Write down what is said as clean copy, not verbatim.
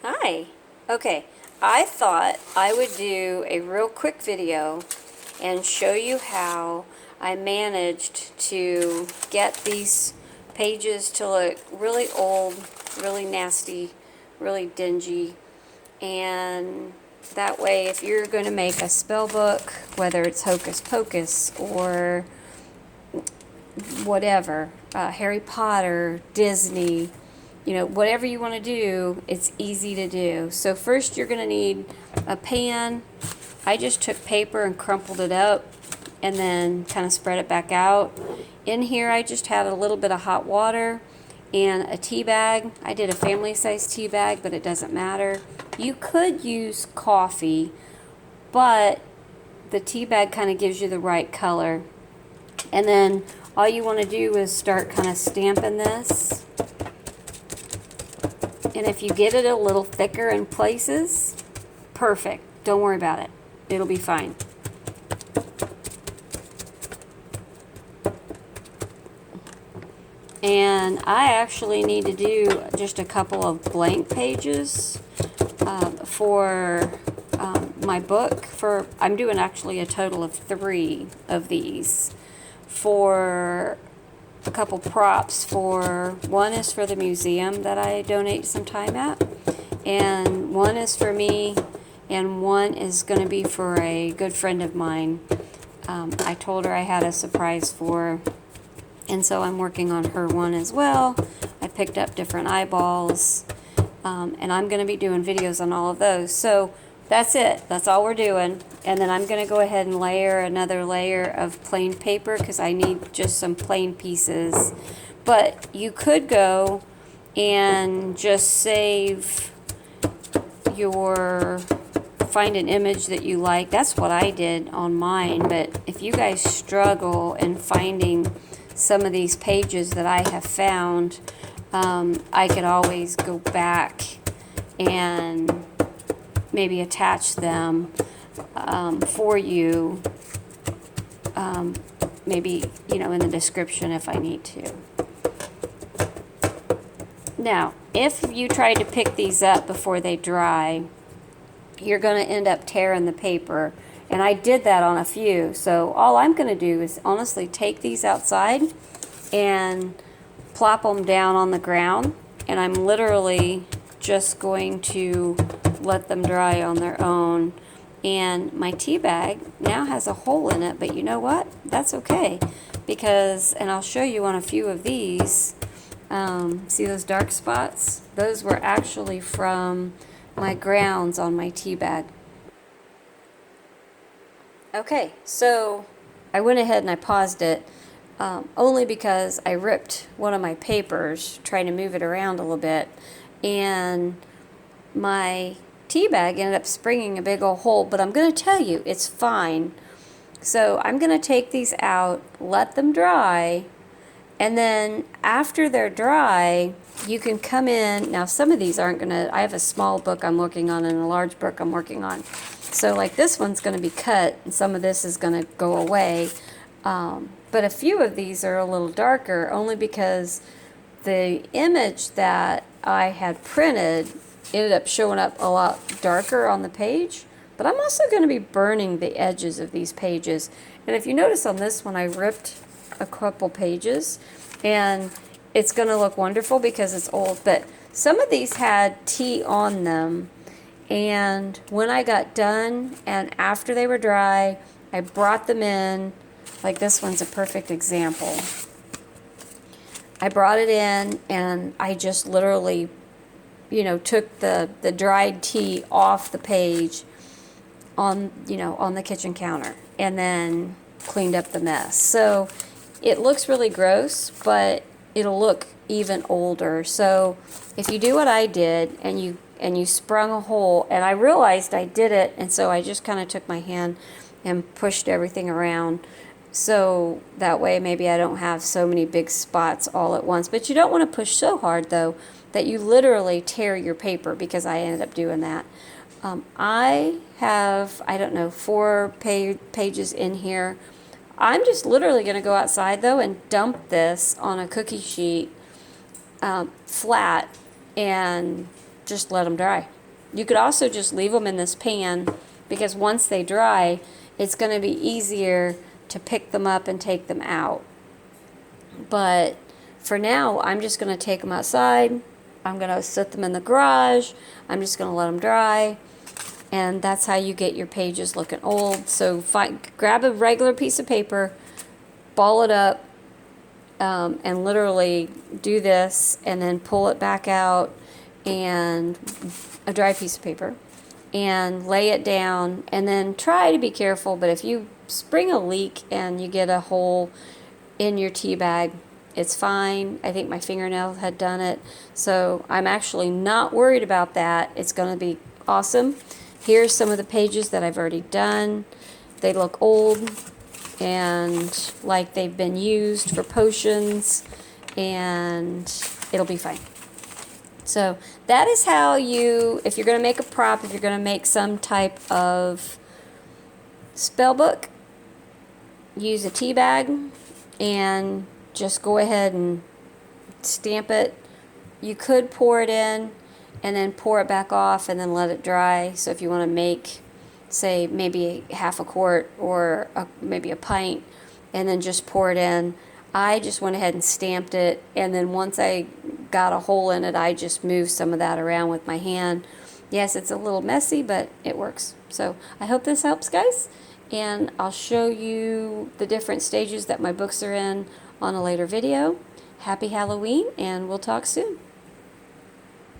Hi. Okay, I thought I would do a real quick video and show you how I managed to get these pages to look really old, really nasty, really dingy, and that way if you're going to make a spell book, whether it's Hocus Pocus or whatever, Harry Potter, Disney, whatever you want to do, it's easy to do. So first you're going to need a pan. I just took paper and crumpled it up and then kind of spread it back out. In here I just had a little bit of hot water and a tea bag. I did a family size tea bag, but it doesn't matter. You could use coffee, but the tea bag kind of gives you the right color. And then all you want to do is start kind of stamping this. And if you get it a little thicker in places, perfect. Don't worry about it. It'll be fine. And I actually need to do just a couple of blank pages for my book. I'm doing actually a total of 3 of these for a couple props. One is for the museum that I donate some time at, and one is for me, and one is going to be for a good friend of mine. I told her I had a surprise for her, and so I'm working on her one as well. I picked up different eyeballs, and I'm going to be doing videos on all of those. So that's it. That's all we're doing. And then I'm going to go ahead and layer another layer of plain paper because I need just some plain pieces. But you could go and just find an image that you like. That's what I did on mine. But if you guys struggle in finding some of these pages that I have found, I could always go back and maybe attach them for you, maybe in the description if I need to. Now if you try to pick these up before they dry, you're going to end up tearing the paper, and I did that on a few. So all I'm going to do is honestly take these outside and plop them down on the ground, and I'm literally just going to let them dry on their own. And my tea bag now has a hole in it, but you know what? That's okay, because, and I'll show you on a few of these, see those dark spots? Those were actually from my grounds on my tea bag. Okay, so I went ahead and I paused it, only because I ripped one of my papers trying to move it around a little bit, and my tea bag ended up springing a big old hole. But I'm going to tell you, it's fine. So I'm going to take these out, let them dry, and then after they're dry, you can come in. Now some of these aren't going to, I have a small book I'm working on and a large book I'm working on. So like this one's going to be cut, and some of this is going to go away. But a few of these are a little darker, only because the image that I had printed ended up showing up a lot darker on the page. But I'm also going to be burning the edges of these pages. And if you notice on this one, I ripped a couple pages, and it's going to look wonderful because it's old. But some of these had tea on them, and when I got done and after they were dry, I brought them in. Like this one's a perfect example. I brought it in and I just literally took the dried tea off the page on the kitchen counter, and then cleaned up the mess. So it looks really gross, but it'll look even older. So if you do what I did and you sprung a hole, and I realized I did it, and so I just kind of took my hand and pushed everything around, so that way maybe I don't have so many big spots all at once. But you don't want to push so hard though that you literally tear your paper, because I ended up doing that. I have, I don't know, 4 pages in here. I'm just literally going to go outside though and dump this on a cookie sheet flat, and just let them dry. You could also just leave them in this pan, because once they dry, it's going to be easier to pick them up and take them out. But for now, I'm just going to take them outside. I'm going to set them in the garage. I'm just going to let them dry. And that's how you get your pages looking old. So grab a regular piece of paper, ball it up, and literally do this, and then pull it back out, and a dry piece of paper, and lay it down, and then try to be careful. But if you spring a leak and you get a hole in your tea bag, it's fine. I think my fingernail had done it, so I'm actually not worried about that. It's going to be awesome. Here's some of the pages that I've already done. They look old and like they've been used for potions, and it'll be fine. So that is how you, if you're going to make a prop, if you're going to make some type of spell book, use a tea bag and just go ahead and stamp it. You could pour it in and then pour it back off and then let it dry. So if you want to make, say, maybe half a quart or maybe a pint, and then just pour it in. I just went ahead and stamped it, and then once I got a hole in it, I just moved some of that around with my hand. Yes, it's a little messy, but it works. So I hope this helps, guys, and I'll show you the different stages that my books are in on a later video. Happy Halloween, and we'll talk soon.